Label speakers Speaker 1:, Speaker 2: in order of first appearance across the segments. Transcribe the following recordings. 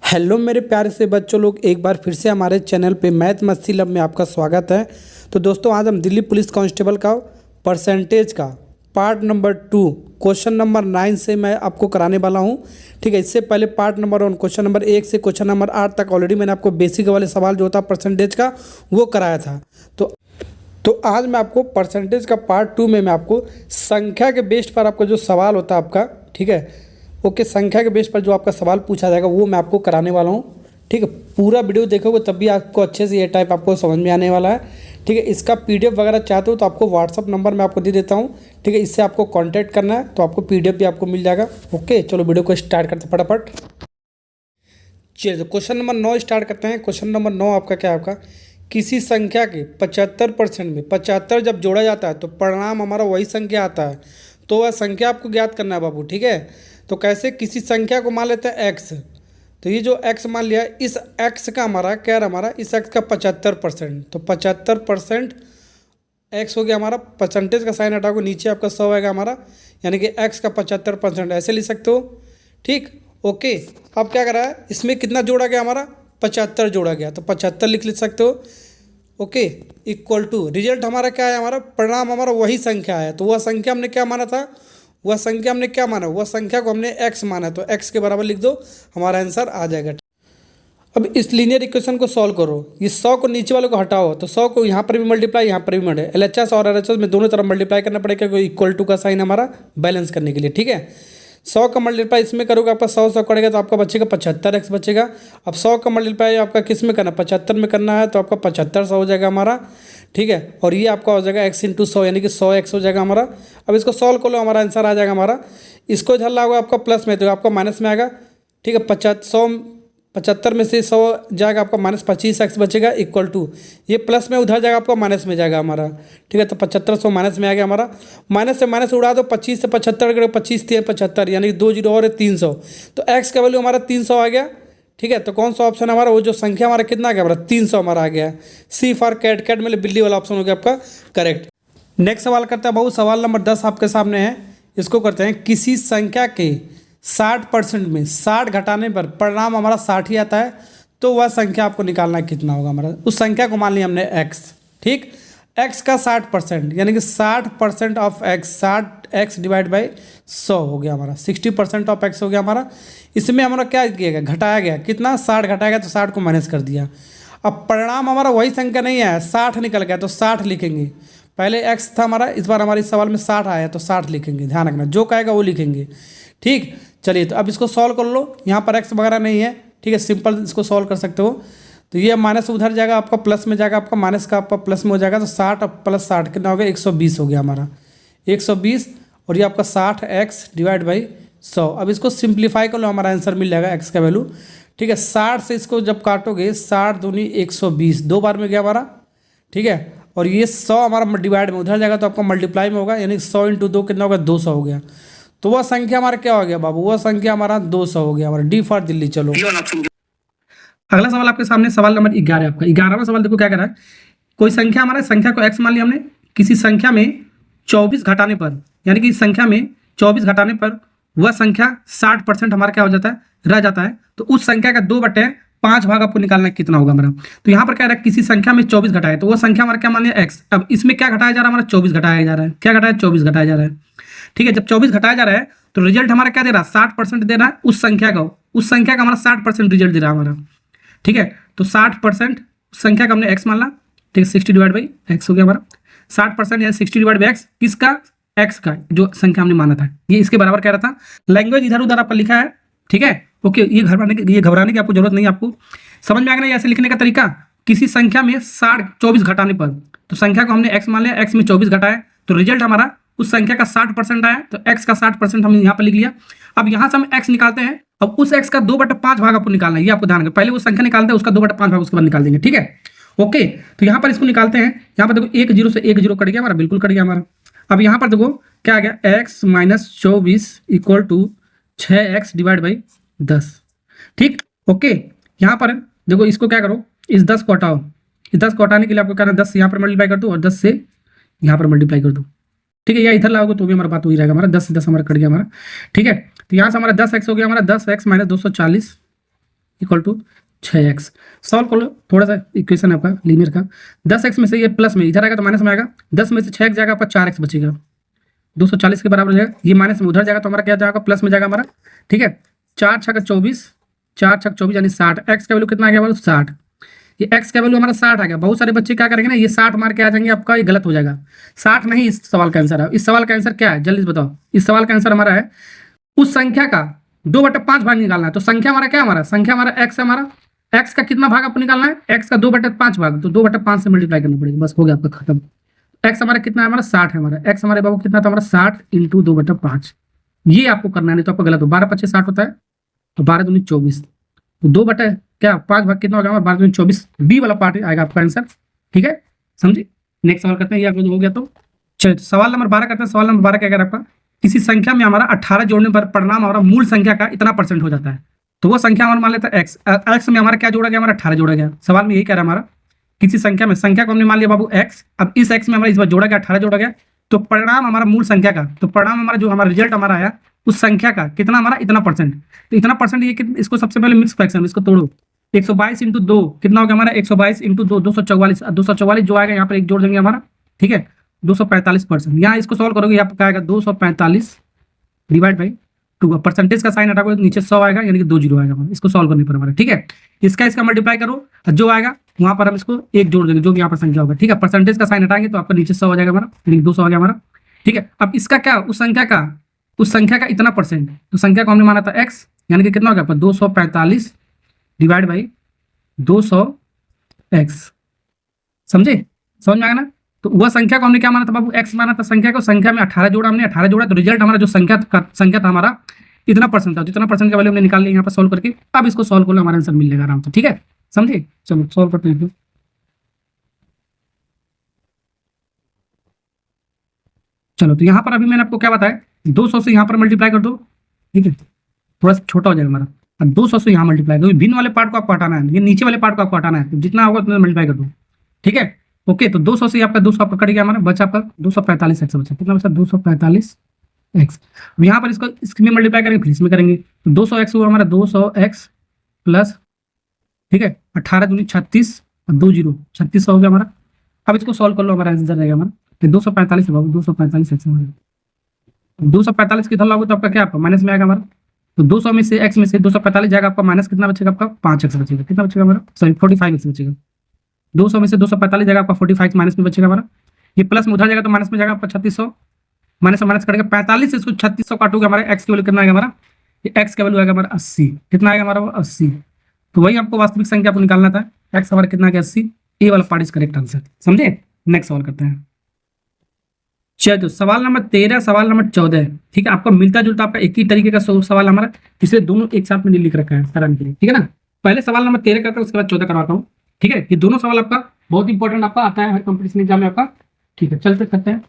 Speaker 1: Hello मेरे प्यारे से बच्चों लोग, एक बार फिर से हमारे चैनल पे मैथ मस्ती लब में आपका स्वागत है। तो दोस्तों, आज हम दिल्ली पुलिस कांस्टेबल का परसेंटेज का पार्ट नंबर 2 क्वेश्चन नंबर 9 से मैं आपको कराने वाला हूं। ठीक है, इससे पहले पार्ट नंबर 1 क्वेश्चन नंबर 1 से क्वेश्चन नंबर 8 तक ऑलरेडी मैंने आपको बेसिक वाले सवाल जो होता परसेंटेज का वो कराया था। तो आज मैं आपको परसेंटेज का पार्ट 2 में मैं आपको संख्या के बेस पर आपका जो सवाल होता है आपका, ठीक है, ओके, संख्या के बेस पर जो आपका सवाल पूछा जाएगा वो मैं आपको कराने वाला हूँ। ठीक है, पूरा वीडियो देखोगे तब भी आपको अच्छे से ये टाइप आपको समझ में आने वाला है। ठीक है, इसका पीडीएफ वगैरह चाहते हो तो आपको व्हाट्सअप नंबर मैं आपको दे देता हूँ। ठीक है, इससे आपको कांटेक्ट करना है तो आपको पीडीएफ भी आपको मिल जाएगा। ओके, चलो वीडियो को स्टार्ट करते फटाफट। चलिए, क्वेश्चन नंबर 9 स्टार्ट करते हैं। क्वेश्चन नंबर 9 आपका क्या है? आपका किसी संख्या के 75% में 75 जब जोड़ा जाता है तो परिणाम हमारा वही संख्या आता है। तो वह संख्या आपको ज्ञात करना है बाबू। ठीक है, तो कैसे? किसी संख्या को मान लेते हैं एक्स। तो ये जो एक्स मान लिया, इस एक्स का हमारा क्या है? हमारा इस एक्स का 75%। तो 75% एक्स हो गया हमारा। परसेंटेज का साइन हटाओगे, नीचे आपका 100 आएगा हमारा, यानी कि एक्स का 75% ऐसे लिख सकते हो। ठीक, ओके। अब क्या करा है? इसमें कितना जोड़ा गया? हमारा 75 जोड़ा गया, तो 75 लिख सकते हो। ओके, इक्वल टू रिजल्ट हमारा क्या है? हमारा परिणाम हमारा वही संख्या है। तो वह संख्या हमने क्या माना था? वह संख्या हमने क्या माना? वह संख्या को हमने एक्स माना, तो एक्स के बराबर लिख दो, हमारा आंसर आ जाएगा। अब इस लीनियर इक्वेशन को सॉल्व करो। ये 100 को नीचे वाले को हटाओ, तो 100 को यहाँ पर भी मल्टीप्लाई, यहाँ पर भी मल्टीप्लाई, एलएचएस और आरएचएस में दोनों तरफ मल्टीप्लाई करना पड़ेगा, क्योंकि इक्वल टू का साइन हमारा बैलेंस करने के लिए। ठीक है, 100 का मल्टीप्लाई इसमें करोगे, आपका 100 करेगा तो आपका बचेगा 75 एक्स बचेगा। अब 100 का मल्टीप्लाई आपका किस में करना? 75 में करना है, तो आपका 75 100 हो जाएगा हमारा। ठीक है, और ये आपका हो जाएगा एक्स इंटू 100, यानी कि 100 एक्स हो जाएगा हमारा। अब इसको सॉल्व कर लो, हमारा आंसर आ जाएगा हमारा। इसको इधर लाओगे आपका प्लस में, तो आपका माइनस में आएगा। ठीक है, 75 में से 100 जाएगा, आपका माइनस 25 एक्स बचेगा, इक्वल टू ये प्लस में उधर जाएगा, आपका माइनस में जाएगा हमारा। ठीक है, तो 75 100 माइनस में आ गया हमारा। माइनस से माइनस उड़ा दो, 25 से 75 करो, 25 3 75, यानी 2 जीरो और 300। तो एक्स का वैल्यू हमारा 300 आ गया। ठीक है, तो कौन सा ऑप्शन हमारा? वो जो संख्या हमारा कितना आ गया? हमारा 300 हमारा आ गया। सी फॉर कैट, कैट में बिल्ली वाला ऑप्शन हो गया आपका करेक्ट। नेक्स्ट सवाल करते हैं बाबू, सवाल नंबर 10 आपके सामने है। इसको करते हैं, किसी संख्या के 60% में 60 घटाने पर परिणाम हमारा 60 ही आता है, तो वह संख्या आपको निकालना कितना होगा हमारा? उस संख्या को मान लिया हमने एक्स। ठीक, एक्स का 60%, यानी कि 60% of x, 60 x divide by 100 हो गया हमारा, 60% ऑफ एक्स हो गया हमारा। इसमें हमारा क्या किया गया? घटाया गया। कितना? 60 घटाया गया, तो 60 को माइनस कर दिया। अब परिणाम हमारा वही संख्या नहीं है, 60 निकल गया, तो 60 लिखेंगे। पहले एक्स था हमारा, इस बार हमारे इस सवाल में 60 आया, तो 60 लिखेंगे। ध्यान रखना, जो कहेगा वो लिखेंगे। ठीक, चलिए, तो अब इसको सॉल्व कर लो। यहाँ पर एक्स वगैरह नहीं है, ठीक है, सिंपल इसको सॉल्व कर सकते हो। तो ये माइनस उधर जाएगा, आपका प्लस में जाएगा, आपका माइनस का आपका प्लस में हो जाएगा, तो 60 प्लस 60 कितना हो गया? 120 हो गया हमारा, 120। और ये आपका 60 एक्स डिवाइड बाई 100। अब इसको सिंप्लीफाई कर लो, हमारा आंसर मिल जाएगा एक्स का वैल्यू। ठीक है, 60 से इसको जब काटोगे, 60 दूनी 120, 2 बार में गया हमारा। ठीक है, और ये 100 हमारा डिवाइड में उधर जाएगा, तो आपका मल्टीप्लाई में होगा, यानी 100 इंटू 2 कितना होगा? 200 हो गया। तो वह संख्या हमारा क्या हो गया बाबू? वह संख्या हमारा 200 हो गया हमारा। D for Delhi. चलो, अगला सवाल आपके सामने, सवाल नंबर 11 आपका। 11वां सवाल देखो क्या कह रहा है। कोई संख्या, हमारे संख्या को एक्स मान लिया हमने, किसी संख्या में 24 घटाने पर, यानी कि इस संख्या में 24 घटाने पर वह संख्या 60% हमारा क्या हो जाता है? रह जाता है। तो उस संख्या का 2/5 भाग आपको निकालना कितना होगा हमारा? तो यहाँ पर क्या रहा है? किसी संख्या में 24 घटाए, तो वो संख्या हमारा क्या मान लिया? एक्स। अब इसमें क्या घटाया जा रहा है? हमारा 24 घटाया जा रहा है। क्या घटाया? 24 घटाया जा रहा है। ठीक है, जब 24 घटाया जा रहा है तो रिजल्ट हमारा क्या दे रहा है? 60% दे रहा है उस संख्या का। उस संख्या का हमारा 60% रिजल्ट दे रहा है हमारा। ठीक है, तो 60% संख्या का हमने एक्स मान ला। ठीक है, 60 डिवाइड बाई एक्स हो गया हमारा। 60% यानी 60 डिवाइड बाई एक्स, किसका? एक्स का, जो संख्या हमने माना था। ये इसके बराबर कह रहा था। लैंग्वेज इधर उधर आपका लिखा है। ठीक है, ओके, ये घबराने की आपको जरूरत नहीं है। आपको समझ में आ गया ना ऐसे लिखने का तरीका? किसी संख्या में 24 घटाने पर, तो संख्या को हमने एक्स मान लिया, एक्स में 24 घटाए, तो रिजल्ट हमारा उस संख्या का 60% आया, तो एक्स का 60% हमने यहाँ पर लिख लिया। अब यहाँ से हम एक्स निकालते हैं। अब उस एक्स का 2/5 भाग आपको निकालना है, ये आपको ध्यान रखना। पहले वो संख्या निकालते हैं, उसका 2/5 भाग उसके बाद निकाल देंगे। ठीक है, ओके, तो यहाँ पर इसको निकालते हैं। यहाँ पर देखो, 1 0 से 1 0 कट गया हमारा, बिल्कुल कट गया हमारा। अब यहाँ पर देखो क्या आ गया? X minus 24 equal to 6x divide by 10। ठीक, ओके, यहाँ पर देखो, इसको क्या करो? इस 10 को हटाओ। इस 10 को हटाने के लिए आपको क्या करना? 10 यहाँ पर मल्टीप्लाई कर दो और 10 से यहाँ पर मल्टीप्लाई कर दो। ठीक है, या इधर लाओगे तो भी हमारा बात हो ही रहेगा। हमारा 10 से 10 हमारा कट गया हमारा। ठीक है, तो यहाँ से हमारा 10x हो गया हमारा, 10x minus 240
Speaker 2: equal to 6x। Solve कर लो, थोड़ा सा इक्वेशन है आपका लीनियर का। 10x में से ये प्लस में इधर आएगा तो माइनस में आएगा, 10 में से 6x जाएगा आपका 4x बचेगा, 240 के बराबर हो जाएगा। ये माइनस में उधर जाएगा तो हमारा क्या जाएगा, प्लस में जाएगा हमारा। ठीक है, 4 छक्का 24, 4 छक्का 24 यानी 60। एक्स का वैल्यू कितना आ गया हमारा, 60। ये एक्स का वैल्यू हमारा 60 आ गया। बहुत सारे बच्चे क्या करेंगे ना, ये 60 मार के आ जाएंगे, आपका ये गलत हो जाएगा। 60 नहीं इस सवाल का आंसर है। इस सवाल का आंसर क्या है, जल्दी से बताओ। इस सवाल का आंसर हमारा है उस संख्या का 2/5 भाग निकालना है। तो संख्या हमारा क्या है, हमारा संख्या हमारा एक्स है। हमारा एक्स का कितना भाग आपको निकालना है, एक्स का 2/5 भाग, तो 2/5 से मल्टीप्लाई करना पड़ेगा, बस हो गया आपका खत्म। एक्स हमारा कितना है, हमारा 60 है। हमारा एक्स हमारे बाबू कितना था, हमारा 60 इंटू 2/5। ये आपको करना है, नहीं तो आपका गलत हो। 12×5 60 होता है, तो 12×2 24, तो 2/5 भाग कितना होगा, 12×2 24। बी वाला पार्ट आएगा आपका आंसर। ठीक है, समझे। नेक्स्ट सवाल करते हैं, ये आपको हो गया तो चलिए सवाल नंबर 12 करते हैं। सवाल नंबर 12 क्या कह रहा है आपका, किसी संख्या में हमारा 18 जोड़ने पर परिणाम हमारा मूल संख्या का इतना % हो जाता है। तो वो संख्या हमारा मान लेते हैं एक्स। एक्स में हमारा क्या जोड़ा गया, हमारा 18 जोड़ा गया। सवाल में यही कह रहा है हमारा, किसी संख्या में, संख्या को हमने मान लिया बाबू एक्स। अब इस एक्स में हमारा इस बार जोड़ा गया, 18 जोड़ा गया, तो परिणाम हमारा मूल संख्या का, तो परिणाम हमारा जो हमारा रिजल्ट हमारा आया उस संख्या का कितना, हमारा इतना %। तो इतना %, ये इसको सबसे पहले मिक्स फ्रैक्शन, इसको तोड़ो। 122 इंटू 2 कितना हो गया हमारा, 122 इंटू 2 244। 244 जो आएगा यहाँ पर एक जोड़ देंगे हमारा। ठीक है, 245%। यहाँ इसको सॉल्व करोगे, यहाँ पर क्या आएगा, 245 डिवाइड बाई 2। परसेंटेज का साइन हटाओगे नीचे 100 आएगा, यानी कि 2 जीरो आएगा हमारा। इसको सॉल्व करने पर हमारा। ठीक है, इसका मल्टीप्लाई करो, जो आएगा वहां पर हम इसको एक जोड़ देंगे, जो भी यहाँ पर संख्या होगा। ठीक है, परसेंटेज का साइन हटाएंगे तो आपका नीचे 100 हो जाएगा हमारा, यानी 200 आ गया हमारा। ठीक है, अब इसका क्या, उस संख्या का इतना %। तो संख्या को हमने माना था एक्स, यानी कि कितना हो गया आपका 245 डिवाइड बाई 200x। समझे, समझ में आया ना। तो वह संख्या को हमने क्या माना था बाबू, एक्स माना था संख्या को। संख्या में 18 जोड़ा हमने, 18 जोड़ा, तो रिजल्ट हमारा जो संख्या था हमारा इतना % था। जितना % का वैल्यू हमने निकाल लिया यहाँ पर सॉल्व करके। अब इसको सॉल्व कर लो, हमारा आंसर मिल जाएगा आराम से। ठीक है, समझे। चलो सॉल्व करते हैं। चलो, तो यहाँ पर अभी मैंने आपको क्या बताया, 200 से यहाँ पर मल्टीप्लाई कर दो। ठीक है, थोड़ा सा छोटा हो जाएगा हमारा। अब 200 से यहाँ मल्टीप्लाई करो, भिन्न वाले पार्ट को आपको हटाना है, ये नीचे वाले पार्ट को आपको हटाना है, तो जितना होगा उतना मल्टीप्लाई कर दो। ठीक है, ओके। तो 200 से आपका 200 आपका कट गया, हमारा बचा आपका 245x बचा। कितना बचा, 245x। यहाँ पर इसमें मल्टीप्लाई करेंगे, फिर इसमें करेंगे, तो 200x हुआ हमारा 200x प्लस, ठीक है, 18 दूनी 36 और 2 जीरो 3600 हो गया हमारा। अब इसको सॉल्व कर लो, हमारा आंसर रहेगा हमारा 245 है बाबू, 245x। 245 किधर लाओगे तो आपका क्या, आपका माइनस में आएगा हमारा। तो 200 में से x में से 245 जाएगा, आपका माइनस कितना बचेगा, आपका 5x बचेगा। कितना बचेगा हमारा, सॉरी 45x बचेगा। 200 में से 245 जाएगा, आपका 45 माइनस में बचेगा हमारा। ये प्लस में उधर जाएगा तो माइनस में जाएगा आपका 3600, माइनस से माइनस कटेगा 45 से इसको 3600 काटोगे, हमारा एक्स की वैल्यू कितना आएगा हमारा, ये एक्स का वैल्यू आएगा हमारा 80। कितना आएगा हमारा, 80। तो वही आपको वास्तविक संख्या आपको निकालना था। एक्स हमारा कितना गया, 80। ए वाला पार्ट इज करेक्ट आंसर। समझे। नेक्स्ट सवाल करते हैं। चलो, सवाल नंबर 13, सवाल नंबर 14। ठीक है, आपका मिलता जुलता आपका एक ही तरीके का सवाल हमारा, इसलिए दोनों एक साथ में लिख रखा है कराने के लिए। ठीक है ना, पहले सवाल नंबर 13 करता हूँ, उसके बाद 14 करवाता हूँ। ठीक है, ये दोनों सवाल आपका बहुत इंपॉर्टेंट आपका आता है हर कंपटीशन एग्जाम में आपका। ठीक है, चलते करते हैं।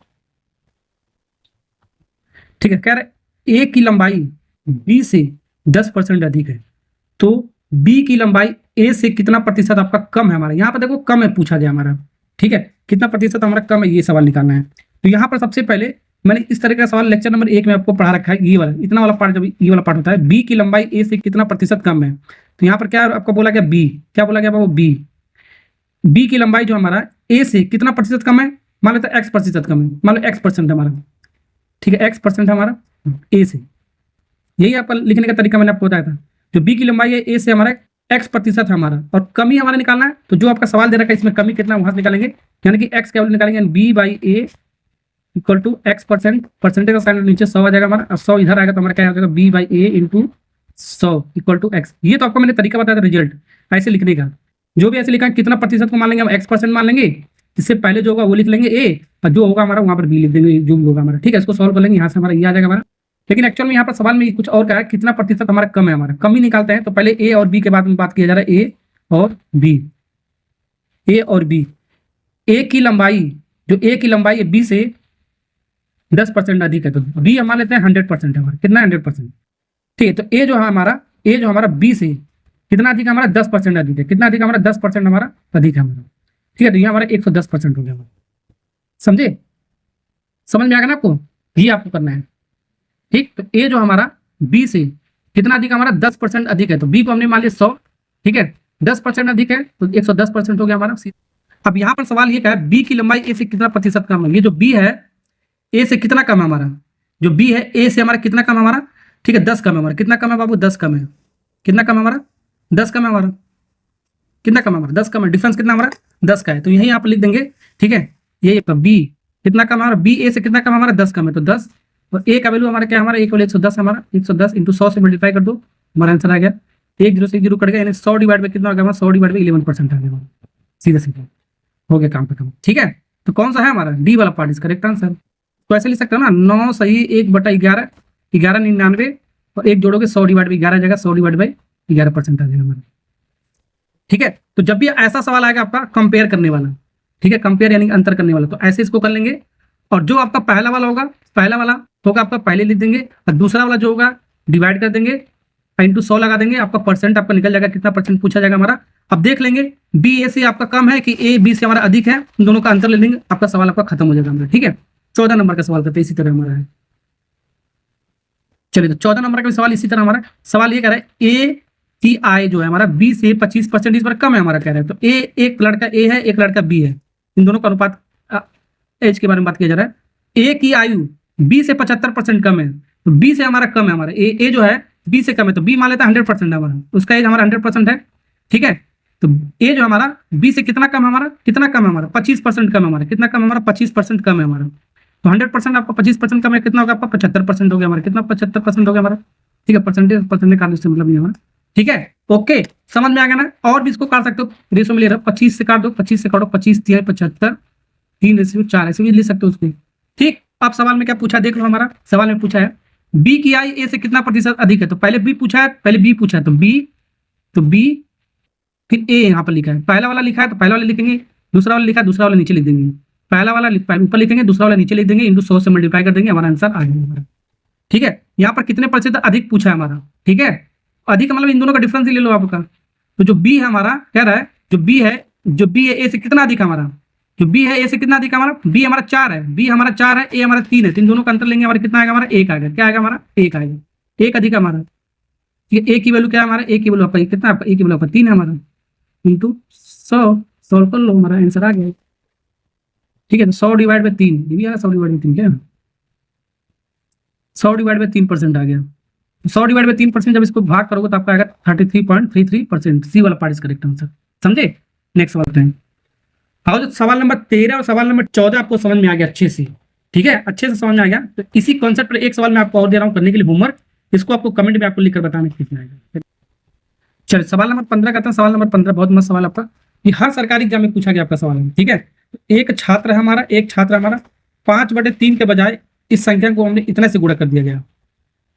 Speaker 2: ठीक है, कह रहे ए की लंबाई बी से 10% अधिक है, तो बी की लंबाई ए से कितना प्रतिशत आपका कम है। हमारा यहाँ पर देखो कम है पूछा गया हमारा। ठीक है, कितना प्रतिशत हमारा कम है, ये सवाल निकालना है। तो यहाँ पर सबसे पहले मैंने इस तरह का सवाल लेक्चर नंबर 1 में आपको पढ़ा रखा है। ये वाला इतना वाला पार्ट, जब ये वाला पार्ट होता है, बी की लंबाई ए से कितना प्रतिशत कम है, तो यहाँ पर क्या आपको बोला गया, बी क्या बोला गया बाबू, बी की लंबाई जो हमारा ए से कितना प्रतिशत कम है, मान लेते हैं x% कम है, मान लो x% हमारा। ठीक है, x% हमारा ए से, यही आपका लिखने का तरीका मैंने आपको बताया था। जो बी की लंबाई है ए से हमारा x% है हमारा, और कमी हमारा निकालना है। तो जो आपका सवाल दे रखा है इसमें कमी कितना वहां से निकालेंगे, यानी कि x का वैल्यू निकालेंगे, b by A equal to x%, percentage का साइन नीचे 100 आ जाएगा हमारा, 100 इधर आएगा तो हमारा क्या हो जाएगा, b by A into 100 equal to x। ये तो आपको मैंने तरीका बताया था रिजल्ट ऐसे लिखने का। जो भी ऐसे लिखा है, कितना प्रतिशत को मान लेंगे हम, x% मान लेंगे, इससे पहले जो होगा वो लिख लेंगे a, और जो होगा हमारा वहां पर b लिख देंगे, जो भी होगा हमारा। ठीक है, इसको सॉल्व कर लेंगे, यहाँ से हमारा ये आ जाएगा हमारा। लेकिन एक्चुअल में यहाँ पर सवाल में कुछ और क्या है, कितना प्रतिशत हमारा कम है। हमारा कमी निकालते हैं तो पहले ए और बी के बाद में बात किया जा रहा है, ए और बी। ए और बी, ए की लंबाई, जो ए की लंबाई है बी से 10% अधिक है, तो बी हमारा लेते हैं 100% है हमारा। कितना 100%। ठीक है, तो ए जो है हमारा, ए जो हमारा बी से कितना अधिक है हमारा, 10% अधिक है। कितना अधिक हमारा, 10% हमारा अधिक है हमारा। ठीक है, तो ये हमारा 110% हो गया हमारा। समझे, समझ में आ गया ना आपको, ये आपको करना है। ठीक, तो ए जो हमारा बी से कितना अधिक हमारा, 10% अधिक है, तो बी को हमने मान लिया 100, ठीक है, 10% अधिक है तो 110% हो गया हमारा। अब यहाँ पर सवाल ये क्या है, बी की लंबाई ए से कितना प्रतिशत कम है। ये जो बी है ए से कितना कम है हमारा, जो बी है ए से हमारा कितना कम है हमारा, ठीक है 10 कम है हमारा। कितना कम है बाबू, 10 कम है। कितना कम है हमारा, 10 कम है हमारा। कितना कम है हमारा, 10 कम है। डिफरेंस कितना हमारा, 10 का है। तो यही आप लिख देंगे, ठीक है। ये बी कितना कम है हमारा, बी ए से कितना कम है हमारा, 10 कम है। तो 10 और ए का वैल्यू हमारा क्या है, हमारा ए का वैल्यू 110 है हमारा। 110 इंटू 100 से मल्टीप्लाई कर दो, हमारा आंसर आ गया। 1 0 से 1 0 कट गया, यानी 100 डिवाइड में कितना हो गया हमारा, 100 डिवाइड में 11% आ गया। सीधा सीधा हो गया काम खत्म, ठीक है। तो कौन सा है हमारा, डी वाला पार्ट इज करेक्ट आंसर। तो ऐसे लिख सकते हो ना, 9 सही 1/11, 1199 और 1 जोड़ोगे 100 डिवाइड बाई 11 जगह 100 डिवाइड बाई 11% आ जाएगा हमारा, ठीक है। तो जब भी ऐसा सवाल आएगा आपका कंपेयर करने वाला, ठीक है, कंपेयर यानी अंतर करने वाला, तो ऐसे इसको कर लेंगे। और जो आपका पहला वाला होगा, पहला वाला होगा आपका पहले लिख देंगे, और दूसरा वाला जो होगा डिवाइड कर देंगे, इंटू 100 लगा देंगे, आपका परसेंट आपका निकल जाएगा, कितना परसेंट पूछा जाएगा हमारा। अब देख लेंगे बी ए से आपका कम है कि ए बी से हमारा अधिक है, उन दोनों का अंतर ले लेंगे, आपका सवाल आपका खत्म हो जाएगा हमारा, ठीक है। 14 नंबर का सवाल करते हैं, इसी तरह हमारा है। चलिए, तो 14 नंबर का सवाल इसी तरह हमारा सवाल ये कह रहा है, ए की आय जो है हमारा बी से 25% इस बार कम है हमारा, कह रहा है। तो ए, एक लड़का ए है, एक लड़का बी है, इन दोनों का अनुपात एज के बारे में बात किया जा रहा है। ए की आयु बी से 75% कम है, तो बी से हमारा कम है, हमारा ए जो है बी से कम है, तो बी मान लेता है 100% है हमारा, उसका एज हमारा 100% है, ठीक है। तो ए जो हमारा बी से कितना कम है हमारा, कितना कम है हमारा, 25% कम है हमारा। कितना कम है हमारा, 25% कम है हमारा। तो 100% आपका 25% कम है, कितना होगा आपका 75% हो गया हमारा। कितना 75% हो गया हमारा, ठीक है। परसेंटेज काटने से मतलब नहीं हमारा, ठीक है। ओके, समझ में आ गया ना। और भी इसको काट सकते हो, रेशो में ले रहा 25 से काट दो, 25 से काटो, 25 3 75, 3:4 ऐसे भी ले सकते हो उसको, ठीक। अब सवाल में क्या पूछा देख लो, हमारा सवाल में पूछा है बी की आय ए से कितना प्रतिशत अधिक है। तो पहले बी पूछा है, पहले बी पूछा है, तो बी फिर ए यहाँ पर लिखा है। पहला वाला लिखा है तो पहला वाला लिखेंगे, दूसरा वाला लिखा है दूसरा वाला नीचे लिख देंगे। पहला वाला ऊपर लिखेंगे, दूसरा वाला नीचे लिख देंगे, इंटू 100 से मल्टीप्लाई कर देंगे, हमारा आंसर आ जाएगा हमारा, ठीक है। यहाँ पर कितने प्रतिशत अधिक पूछा है हमारा, ठीक है। अधिक मतलब इन दोनों का डिफरेंस ही ले लो आपका। तो जो बी है हमारा कह रहा है, जो बी है ए से कितना अधिक है हमारा, जो बी है ए से कितना अधिक है हमारा, बी हमारा 4 है, बी हमारा 4 है, ए हमारा 3 है। तो इन दोनों का अंतर लेंगे, हमारा कितना आएगा, हमारा 1 आएगा। क्या आएगा हमारा, 1 आएगा, 1 अधिक है हमारा, ठीक है। ए की वैल्यू क्या है हमारा, ए की वैल्यू आपका कितना, आपका ए की वैल्यू आपका 3 है हमारा, इंटू 100 सॉल्व कर लो, हमारा आंसर आ गया, ठीक है। तो 100 डिवाइड बाई 3, ये भी आ 100 डिवाइड बाई 3, क्या 100 डिवाइड बाई 3% आ गया। 100 डिवाइड बाई 3% जब इसको भाग करोगे तो आपका आएगा 33.33%। सी वाला पार्ट इज करेक्ट आंसर, समझे। नेक्स्ट सवाल टाइम आओ, जो सवाल नंबर 13 और सवाल नंबर 14 आपको समझ में आ गया अच्छे से, ठीक है, अच्छे से समझ में आ गया। तो इसी कॉन्सेप्ट पर एक सवाल मैं आपको और दे रहा हूँ करने के लिए होमवर्क, इसको आपको कमेंट में आपको लिखकर बताना कितना आएगा। चलिए, सवाल नंबर 15 करते हैं। सवाल नंबर 15 बहुत मस्त सवाल आपका, ये हर सरकारी एग्जाम में पूछा गया आपका सवाल है, ठीक है। एक छात्र है हमारा, 5/3 के बजाय इस संख्या को हमने इतने से गुणा कर दिया गया।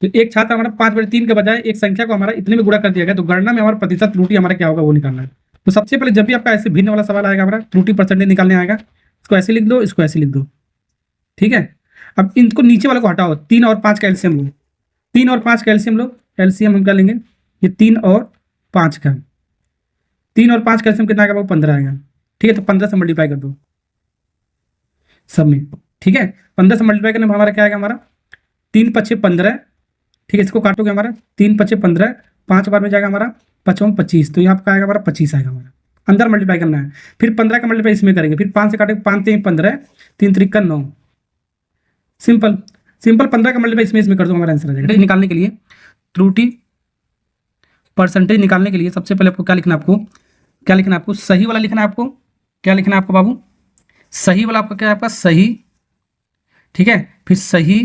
Speaker 2: तो एक छात्र हमारा 5/3 के बजाय एक संख्या को हमारा इतने में गुणा कर दिया गया, तो गणना में हमारा प्रतिशत त्रुटि हमारा क्या होगा वो निकालना है। तो सबसे पहले जब भी आपका ऐसे भिन्न वाला सवाल आएगा, हमारा त्रुटि परसेंटेज निकालने आएगा, इसको ऐसे लिख दो, इसको ऐसे लिख दो, ठीक है। अब इनको नीचे वाले को हटाओ, 3 और 5 का एलसीएम लो, 3 और 5 का एलसीएम लो, एलसीएम हम क्या लेंगे, ये 3 और 5 का, 3 और 5 का एलसीएम कितना आएगा, वो 15 आएगा, ठीक है। तो 15 से मल्टीप्लाई कर दो सब में, ठीक है। 15 से मल्टीप्लाई करने में हमारा क्या आएगा, हमारा 3 5 15, ठीक है। इसको काटोगे हमारा 3 5 15, 5 बार में जाएगा हमारा 5 25, तो यहाँ पर आएगा हमारा 25 आएगा हमारा। अंदर मल्टीप्लाई करना है, फिर 15 का मल्टीप्लाई इसमें करेंगे, फिर 5 से काटेंगे, 5 3 15, 3 3 का 9, सिंपल 15 का मल्टीप्लाई इसमें कर दो, हमारा आंसर आ जाएगा। निकालने के लिए त्रुटि परसेंटेज निकालने के लिए सबसे पहले आपको क्या लिखना है, क्या लिखना है आपको, सही वाला लिखना है आपको। क्या लिखना है आपको बाबू, सही वाला आपका क्या है, आपका सही, ठीक है। फिर सही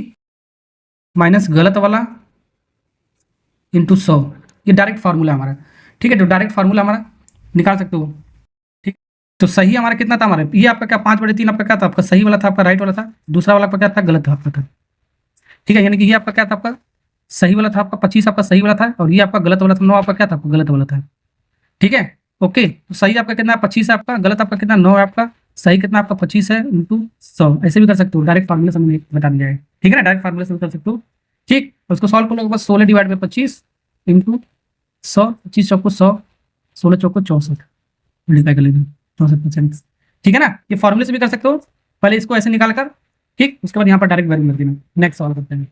Speaker 2: माइनस गलत वाला इंटू 100, ये डायरेक्ट फार्मूला हमारा, ठीक है। तो डायरेक्ट फार्मूला हमारा निकाल सकते हो, ठीक। तो सही हमारा कितना था, हमारा ये आपका क्या 5/3 आपका क्या था, आपका सही वाला था, आपका राइट वाला था, दूसरा वाला आपका क्या था, गलत था आपका था, ठीक है। यानी कि ये आपका क्या था, आपका सही वाला था, आपका 25 आपका सही वाला था, और ये आपका गलत वाला था, 9 आपका क्या था, आपका गलत वाला था, ठीक है। ओके, तो सही आपका कितना 25 है आपका, गलत आपका कितना 9 है आपका, सही कितना आपका 25 है इंटू 100, ऐसे भी कर सकते हो, डायरेक्ट फार्मूला से हमें बता दिया है, ठीक है ना, डायरेक्ट फार्मूला से कर सकते हो, ठीक। उसको सॉल्व कर लो, बस 16 divide by 25 into 100, 25 choco 100, 16 choco 64, multiply कर लेंगे 64%, ठीक है ना। ये फॉर्मूले से भी कर सकते हो, पहले इसको ऐसे निकाल कर, ठीक, उसके बाद यहाँ पर डायरेक्ट वैल्यू कर देना। नेक्स्ट सॉल्व करते हैं।